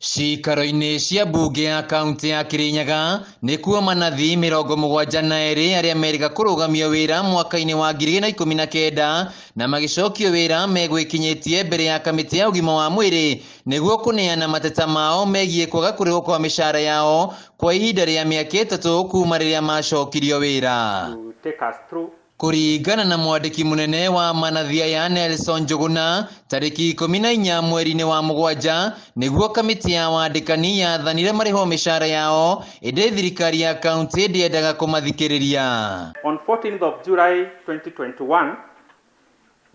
Cikaro-inĩ cia mbunge ya kaunti ya Kirinyaga nĩkuo Manathi 72 aria meriga kurugamio wira mwaka-inĩ wa 2019 na magicokio wira megwikinyitie mbere ya kamiti ya ugima wa mwiri nĩguo kuneana mateta mao megie kwaga kurihwo kwa micaara yao kwa ihinda rĩa miaka 3 kuma rĩrĩa macokirio wira. Kuringana na mwandiki munene wa Manathi ya Nelson Njuguna, tariki 14 mweri-inĩ wa Mugwanja nĩguo kamiti ya wandikani yathanire marihwo micaara yao ĩndĩ thirikari ya kaunti ndĩendaga kũmathikĩrĩria. On 14th of July 2021,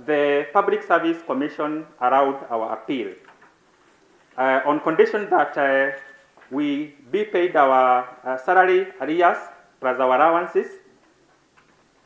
the Public Service Commission allowed our appeal on condition that we be paid our salary arrears plus our allowances,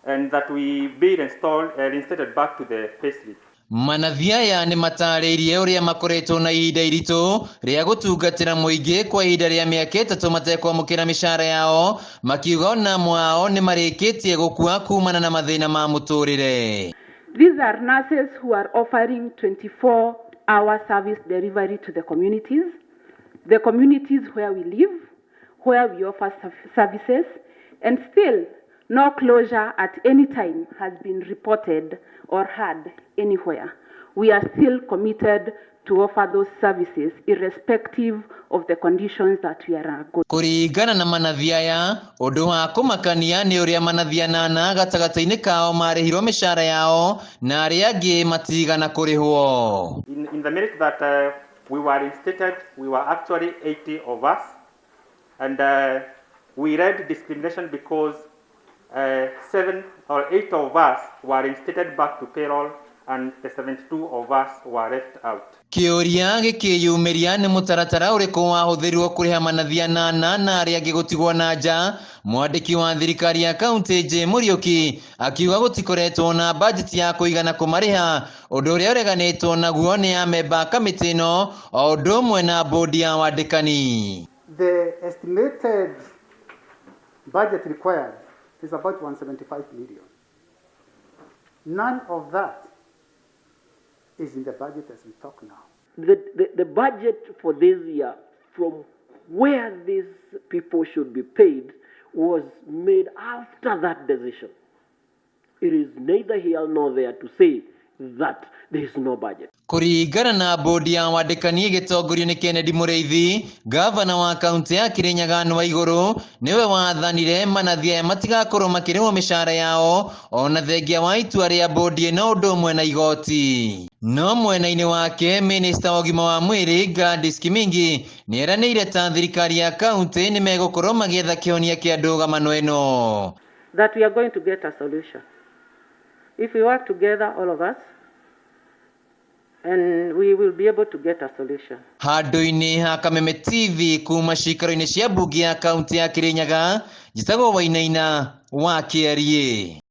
and that we be reinstated back to the payslip. Manathi aya nĩ matarĩirie ũrĩa makoretwo na ihinda iritũ rĩa gũtungatĩra mũingĩ kwa ihinda rĩa mĩaka 3 matekwamũkĩra mĩcaara yao, makiuga ona amwe ao nĩ marĩkĩtie gũkua kumana na mathĩna ma mũtũrĩre. These are nurses who are offering 24-hour service delivery to the communities where we live, where we offer services, and still no closure at any time has been reported or heard anywhere. We are still committed to offer those services irrespective of the conditions that we are going. Kuringana na Manathi aya, ũndũ wa kũmakania nĩ ũrĩa Manathi 8 gatagatĩ-inĩ kao marĩhirwo mĩcaara yao na arĩa angĩ matigana kũrĩhwo. In the minute that we were reinstated, we were actually 80 of us, and we read discrimination because 7 or 8 of us were reinstated back to payroll and the 72 of us were left out. Kĩũria gĩkĩyumĩria nĩ mũtaratara ũrĩkũ wahũthĩrirwo kũrĩha Manathi 8 na arĩa angĩ gũtigwo na nja. Mwandĩki wa thirikari ya kaunti J Mũriũki akiuga gũtikoretwo na bajeti ya kũigana kũmarĩha, ũndũ ũrĩa ũreganĩtwo naguo nĩ amemba kamĩtĩ ĩno o ũndũ ũmwe na bodi ya wandikani. The estimated budget required is about 175 million. None of that is in the budget as we talk now. The budget for this year, from where these people should be paid, was made after that decision. It is neither here nor there to say that there is no budget. Kuringana na bodi ya wandikani gĩtongorio nĩ Kennedy Mũrĩithi, gavana wa kaunti ya Kirinyaga wa igũrũ niwe wathanire Manathi aya matigakorwo makĩrĩhwo mĩcaara yao ona thengia wa itua rĩa bodi ĩno ũndũ ũmwe na igoti. No mwena-inĩ wake minista wa ugima wa mwiri Gladys Kimingi nĩeranĩire ta thirikari ya kaunti nĩ megũkorwo magĩetha kĩhonia kĩa ndũgamano ĩno. That we are going to get a solution. If we work together, all of us, and we will be able to get a solution. Handũ-inĩ ha Kameme TV kuma cikaro-inĩ cia mbunge ya kaunti ya Kirinyaga, njĩtagwo Wainaina wa Kiarie.